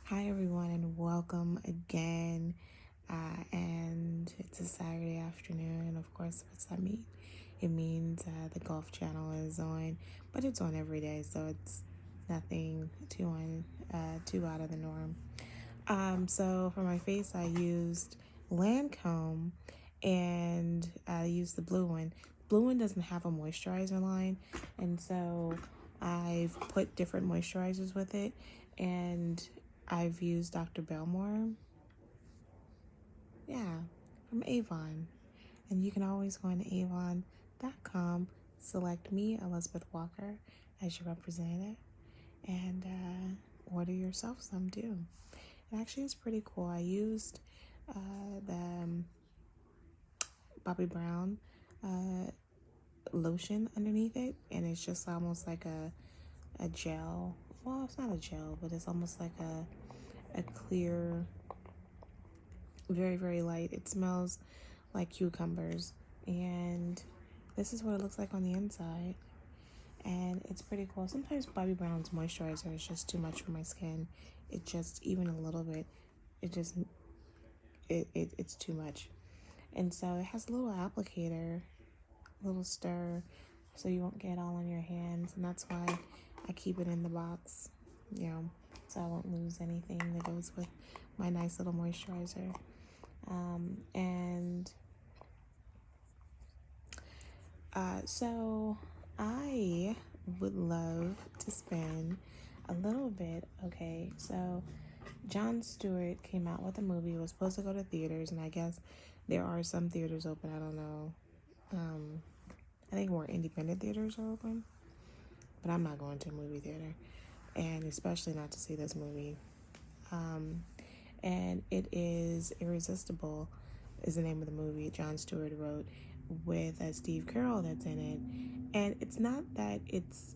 Hi, everyone, and welcome again. And it's a Saturday afternoon, and of course, what's that mean? It means the Golf Channel is on, but it's on every day, so it's nothing too out of the norm. So for my face, I used Lancome, and I used the blue one. Blue one doesn't have a moisturizer line, and so I've put different moisturizers with it, and I've used Dr. Belmore, yeah, from Avon. And you can always go into avon.com, select me, Elizabeth Walker, as your representative, and order yourself some too. It actually is pretty cool. I used the Bobbi Brown uh, lotion underneath it, and it's just almost like a gel. Well, it's not a gel, but it's almost like a clear, very, very light. It smells like cucumbers, and this is what it looks like on the inside. And it's pretty cool. Sometimes Bobbi Brown's moisturizer is just too much for my skin. It just, even a little bit, it just, it's too much. And so it has a little applicator, a little stir, so you won't get it all on your hands. And that's why I keep it in the box, so I won't lose anything that goes with my nice little moisturizer. And so I would love to spend a little bit. Okay, so Jon Stewart came out with a movie. It was supposed to go to theaters, and I guess there are some theaters open. I don't know. I think more independent theaters are open, but I'm not going to a movie theater, and especially not to see this movie. And it is Irresistible, is the name of the movie Jon Stewart wrote with Steve Carell that's in it. And it's not that it's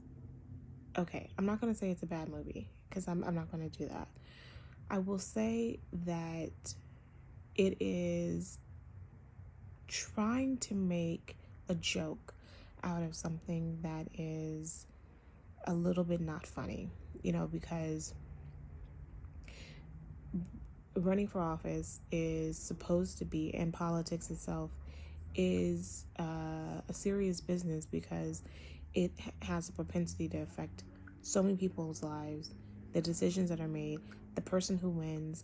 okay. I'm not going to say it's a bad movie because I'm not going to do that. I will say that it is trying to make a joke out of something that is a little bit not funny, because running for office is supposed to be, and politics itself is a serious business because it has a propensity to affect so many people's lives, the decisions that are made, the person who wins.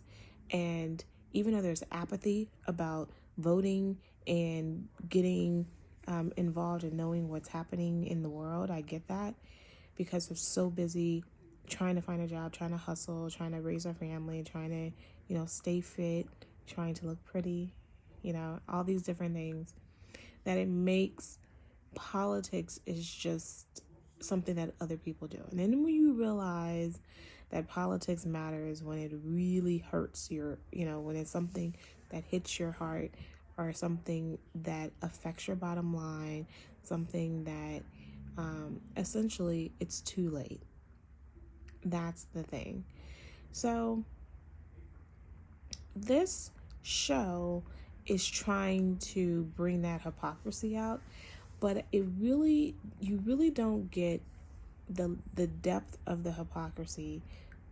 And even though there's apathy about voting and getting involved and knowing what's happening in the world, I get that because we're so busy trying to find a job, trying to hustle, trying to raise our family, trying to, stay fit, trying to look pretty, all these different things, that it makes politics is just something that other people do. And then when you realize that politics matters when it really hurts when it's something that hits your heart or something that affects your bottom line, something that essentially it's too late. That's the thing. So this show is trying to bring that hypocrisy out, but you really don't get the depth of the hypocrisy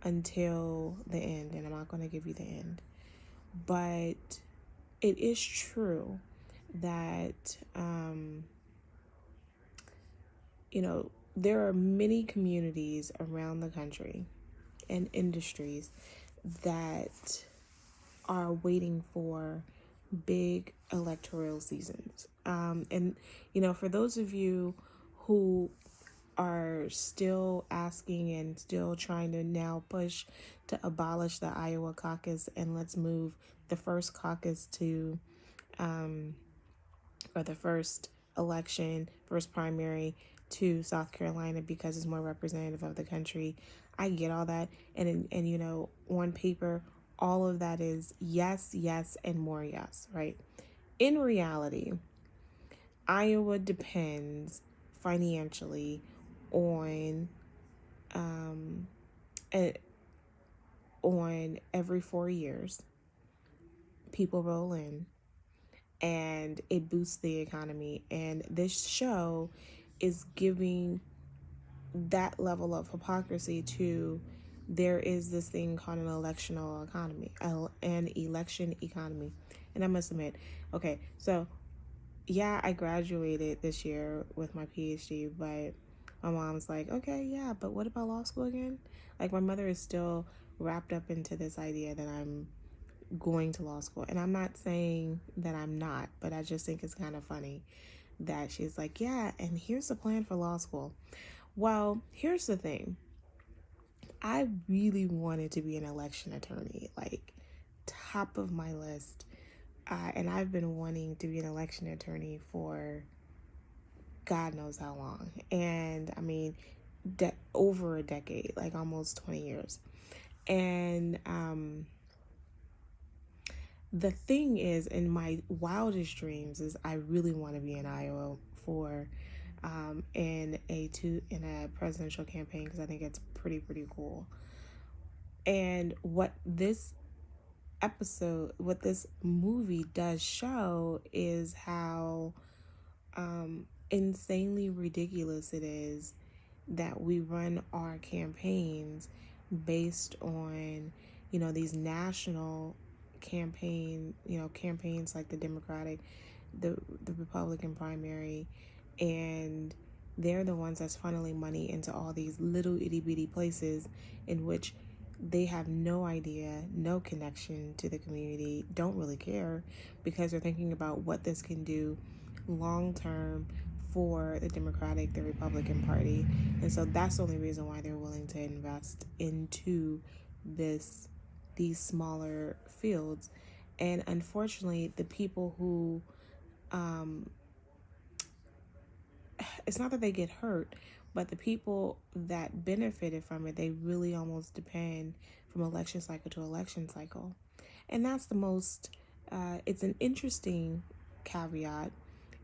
until the end, and I'm not going to give you the end. But it is true that there are many communities around the country and industries that are waiting for big electoral seasons. For those of you who are still asking and still trying to now push to abolish the Iowa caucus and let's move the first caucus to, or the first election, first primary to South Carolina because it's more representative of the country. I get all that. And on paper, all of that is yes, yes, and more yes, right? In reality, Iowa depends financially on on every 4 years, people roll in and it boosts the economy. And this show is giving that level of hypocrisy to there is this thing called an election economy. And I must admit, okay, so yeah, I graduated this year with my PhD, but my mom's like, okay, yeah, but what about law school again? Like, my mother is still wrapped up into this idea that I'm going to law school. And I'm not saying that I'm not, but I just think it's kind of funny that she's like, yeah, and here's the plan for law school. Well, here's the thing. I really wanted to be an election attorney, like top of my list. And I've been wanting to be an election attorney for God knows how long. And I mean, over a decade, like almost 20 years. And the thing is, in my wildest dreams, is I really want to be in Iowa for in a presidential campaign, because I think it's pretty cool. And what this movie does show is how insanely ridiculous it is that we run our campaigns based on, these national campaigns like the Democratic, the Republican primary, and they're the ones that's funneling money into all these little itty bitty places in which they have no idea, no connection to the community, don't really care, because they're thinking about what this can do long term for the Democratic, the Republican Party. And so that's the only reason why they're willing to invest into these smaller fields. And unfortunately, the people who it's not that they get hurt, but the people that benefited from it, they really almost depend from election cycle to election cycle. And that's the most, it's an interesting caveat.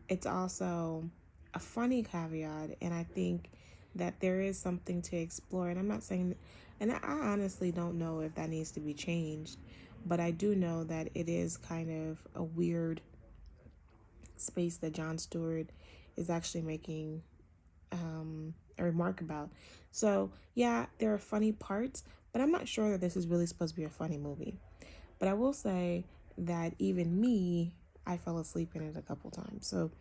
It's also a funny caveat. And I think that there is something to explore. And I'm not saying, and I honestly don't know if that needs to be changed, but I do know that it is kind of a weird space that Jon Stewart is actually making a remark about. So, yeah, there are funny parts, but I'm not sure that this is really supposed to be a funny movie. But I will say that even me, I fell asleep in it a couple times. So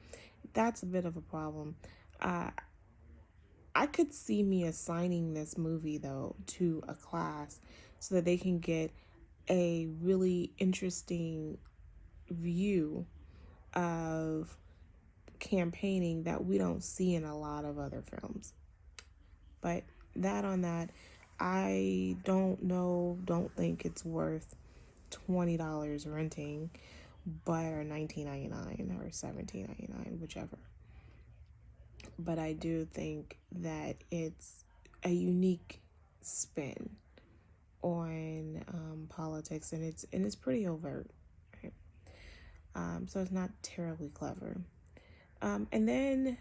that's a bit of a problem. I could see me assigning this movie, though, to a class so that they can get a really interesting view of campaigning that we don't see in a lot of other films. But that on that, I don't think it's worth $20 renting, but or $19.99 or $17.99, whichever. But I do think that it's a unique spin on politics, and it's pretty overt, right? So it's not terribly clever. And then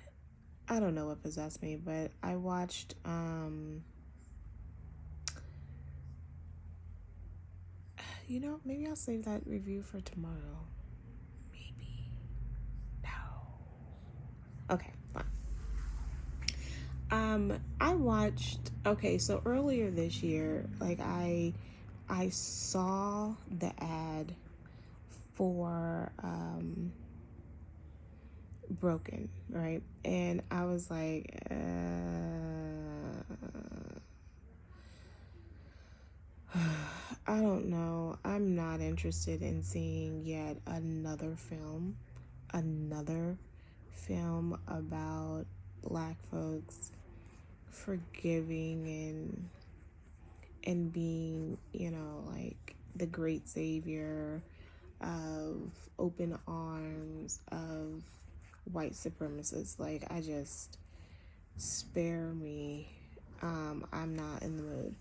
I don't know what possessed me, but I watched maybe I'll save that review for tomorrow. Maybe. No. Okay, fine. I watched, okay, so earlier this year, like I saw the ad for Broken, right? And I was like, I don't know. I'm not interested in seeing yet another film about Black folks forgiving and being, like the great savior of open arms of white supremacists. Like, I just, spare me. I'm not in the mood.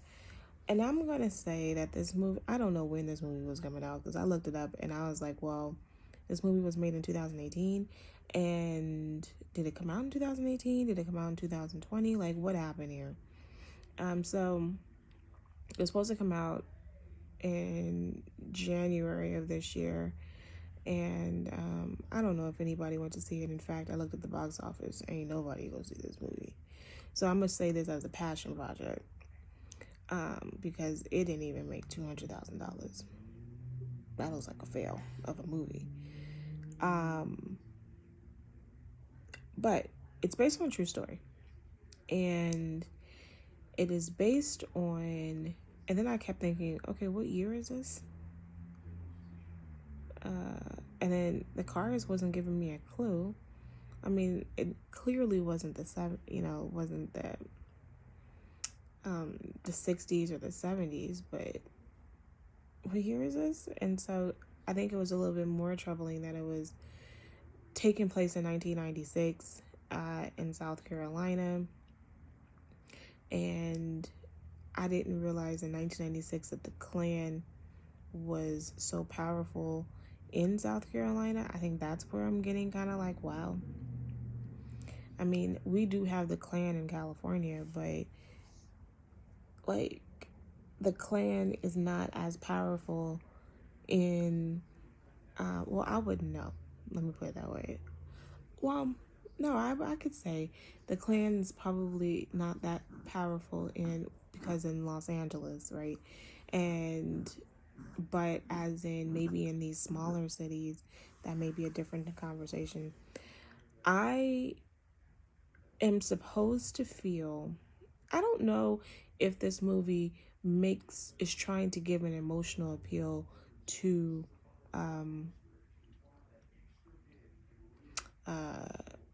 And I'm going to say that this movie, I don't know when this movie was coming out, because I looked it up and I was like, well, this movie was made in 2018. And did it come out in 2018? Did it come out in 2020? Like, what happened here? So it was supposed to come out in January of this year. And I don't know if anybody went to see it. In fact, I looked at the box office. Ain't nobody go see this movie. So I'm going to say this as a passion project. because it didn't even make $200,000. That was like a fail of a movie. But it's based on a true story. And it is based on, and then I kept thinking, okay, what year is this? And then the cars wasn't giving me a clue. I mean, it clearly wasn't wasn't the 60s or the 70s, but what year is this? And so I think it was a little bit more troubling that it was taking place in 1996 in South Carolina. And I didn't realize in 1996 that the Klan was so powerful in South Carolina. I think that's where I'm getting kind of like, wow. I mean, we do have the Klan in California, but like the Klan is not as powerful in, well, I wouldn't know. Let me put it that way. Well, no, I could say the Klan is probably not that powerful because in Los Angeles, right? And but as in maybe in these smaller cities, that may be a different conversation. I am supposed to feel, I don't know if this movie is trying to give an emotional appeal to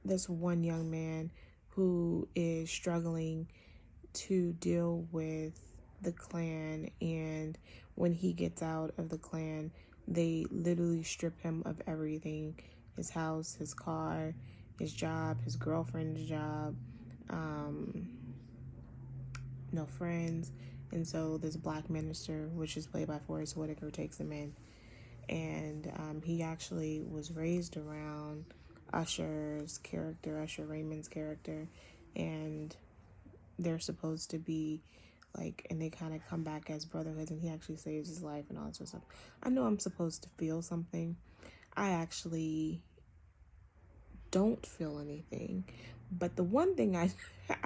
this one young man who is struggling to deal with the Klan, and when he gets out of the Klan, they literally strip him of everything: his house, his car, his job, his girlfriend's job, no friends. And so this black minister, which is played by Forrest Whitaker, takes him in. And he actually was raised around Usher Raymond's character, and they're supposed to be like, and they kind of come back as brotherhoods, and he actually saves his life and all that sort of stuff. I know I'm supposed to feel something. I actually don't feel anything. But the one thing I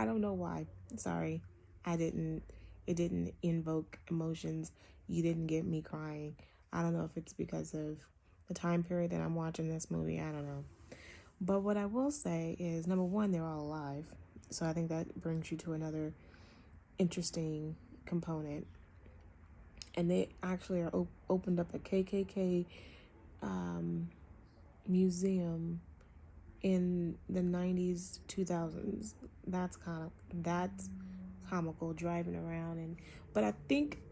don't know why. Sorry. It didn't invoke emotions. You didn't get me crying. I don't know if it's because of the time period that I'm watching this movie. I don't know. But what I will say is, number one, they're all alive. So I think that brings you to another interesting component. And they actually are opened up a KKK museum in the 90s, 2000s. That's comical, driving around. But I think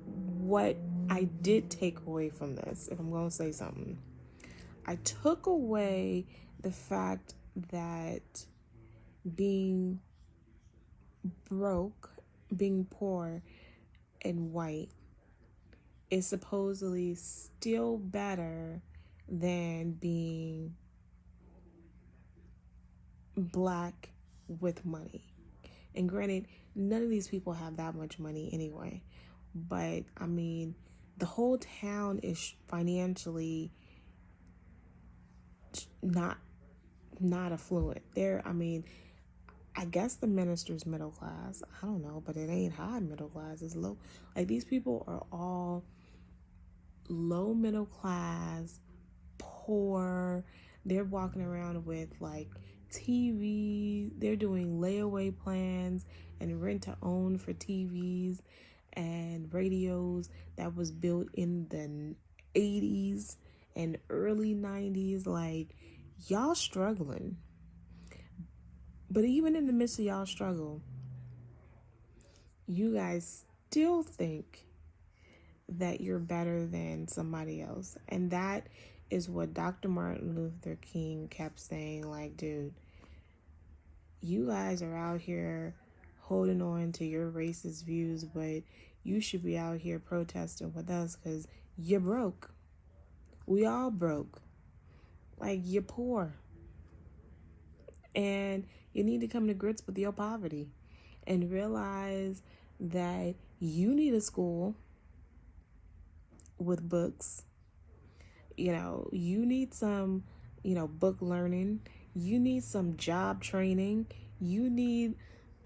what I did take away from this, if I'm going to say something, I took away the fact that being broke, being poor and white is supposedly still better than being black with money. And granted, none of these people have that much money anyway. But I mean, the whole town is financially not affluent. I guess the minister's middle class. I don't know, but it ain't high middle class. It's low. Like, these people are all low middle class, poor. They're walking around with like TV. They're doing layaway plans and rent to own for TVs and radios that was built in the 80s and early 90s. Like, y'all struggling. But even in the midst of y'all struggle, you guys still think that you're better than somebody else. And that is what Dr. Martin Luther King kept saying. Like, dude, you guys are out here holding on to your racist views, but you should be out here protesting with us because you're broke. We all broke. Like, you're poor. And you need to come to grips with your poverty and realize that you need a school with books. You need some, book learning. You need some job training. You need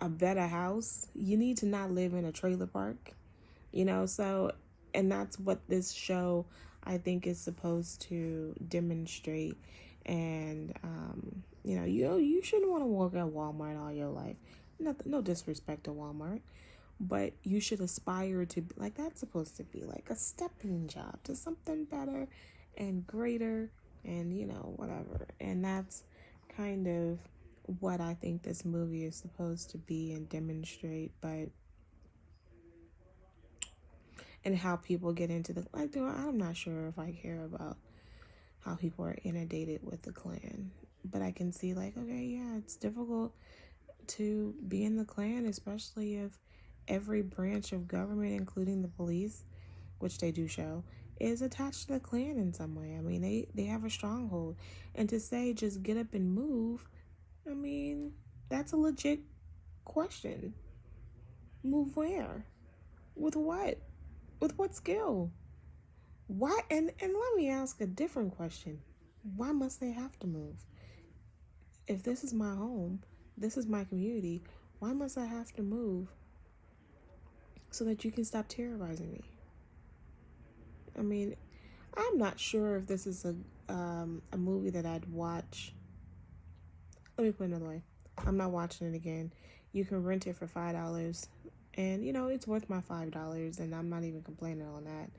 a better house, you need to not live in a trailer park, so, and that's what this show, I think, is supposed to demonstrate. And you shouldn't want to work at Walmart all your life. No disrespect to Walmart, but you should aspire to be like, that's supposed to be like a stepping job to something better and greater, and whatever. And that's kind of what I think this movie is supposed to be and demonstrate. But and how people get into the, like, I'm not sure if I care about how people are inundated with the Klan, but I can see, like, okay, yeah, it's difficult to be in the Klan, especially if every branch of government, including the police, which they do show, is attached to the Klan in some way. I mean, they have a stronghold, and to say just get up and move, I mean, that's a legit question. Move where? With what? With what skill? Why? And let me ask a different question. Why must they have to move? If this is my home, this is my community, why must I have to move so that you can stop terrorizing me? I mean, I'm not sure if this is a movie that I'd watch. Let me put it another way. I'm not watching it again. You can rent it for $5, and it's worth my $5, and I'm not even complaining on that.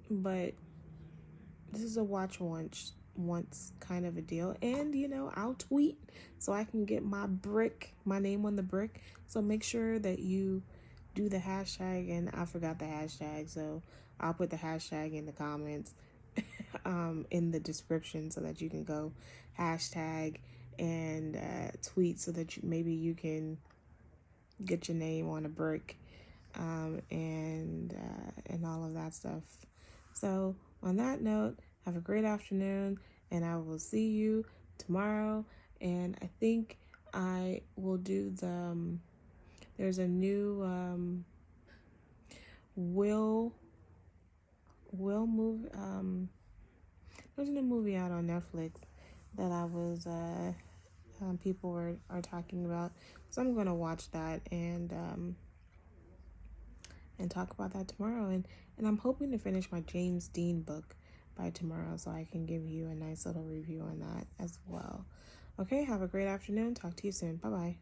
But this is a watch once kind of a deal. And I'll tweet so I can get my name on the brick. So make sure that you do the hashtag, and I forgot the hashtag, so I'll put the hashtag in the comments, in the description, so that you can go hashtag and tweet, so that maybe you can get your name on a brick, and all of that stuff. So on that note, have a great afternoon, and I will see you tomorrow. And I think I will do there's a new Will movie. There's a new movie out on Netflix that I was people are talking about. So I'm gonna watch that and talk about that tomorrow. And I'm hoping to finish my James Dean book by tomorrow, so I can give you a nice little review on that as well. Okay, have a great afternoon. Talk to you soon. Bye bye.